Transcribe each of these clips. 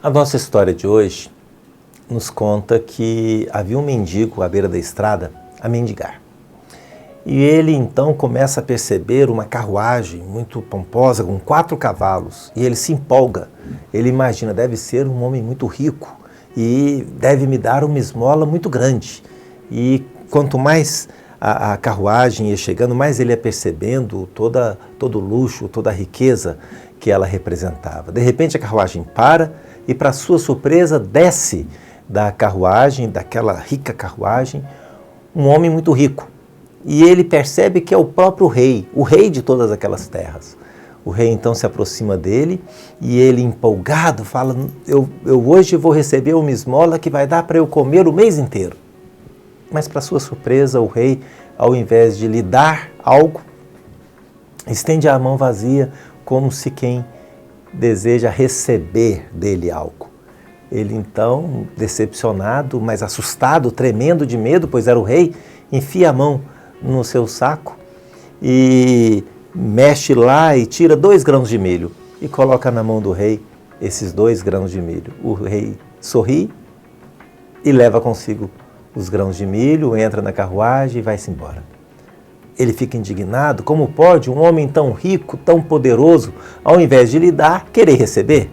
A nossa história de hoje nos conta que havia um mendigo à beira da estrada a mendigar. E ele então começa a perceber uma carruagem muito pomposa com 4 cavalos e ele se empolga. Ele imagina, deve ser um homem muito rico e deve me dar uma esmola muito grande. E quanto mais a carruagem ia chegando, mais ele ia percebendo todo o luxo, toda a riqueza que ela representava. De repente a carruagem para e, para sua surpresa, desce da carruagem, daquela rica carruagem, um homem muito rico. E ele percebe que é o próprio rei, o rei de todas aquelas terras. O rei então se aproxima dele e ele, empolgado, fala: eu hoje vou receber uma esmola que vai dar para eu comer o mês inteiro. Mas, para sua surpresa, o rei, ao invés de lhe dar algo, estende a mão vazia, como se quem deseja receber dele algo. Ele então, decepcionado, mas assustado, tremendo de medo, pois era o rei, enfia a mão no seu saco e mexe lá e tira 2 grãos de milho e coloca na mão do rei esses 2 grãos de milho. O rei sorri e leva consigo os grãos de milho, entra na carruagem e vai-se embora. Ele fica indignado: como pode um homem tão rico, tão poderoso, ao invés de lhe dar, querer receber?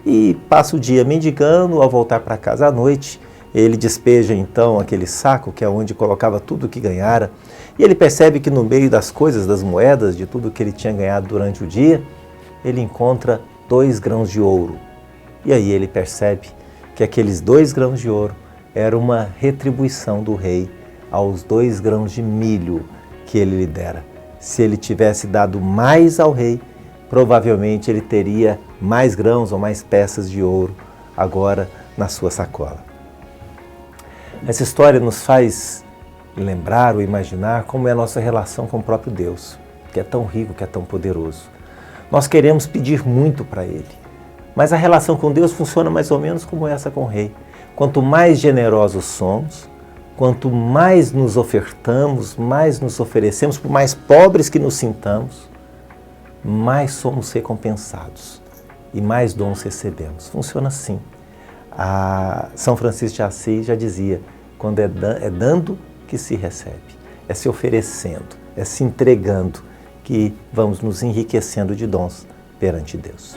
E passa o dia mendigando. Ao voltar para casa à noite, ele despeja então aquele saco, que é onde colocava tudo o que ganhara, e ele percebe que no meio das coisas, das moedas, de tudo que ele tinha ganhado durante o dia, ele encontra 2 grãos de ouro. E aí ele percebe que aqueles 2 grãos de ouro era uma retribuição do rei aos 2 grãos de milho que ele lhe dera. Se ele tivesse dado mais ao rei, provavelmente ele teria mais grãos ou mais peças de ouro agora na sua sacola. Essa história nos faz lembrar ou imaginar como é a nossa relação com o próprio Deus, que é tão rico, que é tão poderoso. Nós queremos pedir muito para Ele, mas a relação com Deus funciona mais ou menos como essa com o rei. Quanto mais generosos somos, quanto mais nos ofertamos, mais nos oferecemos, por mais pobres que nos sintamos, mais somos recompensados e mais dons recebemos. Funciona assim. São Francisco de Assis já dizia: quando é dando que se recebe, é se oferecendo, é se entregando que vamos nos enriquecendo de dons perante Deus.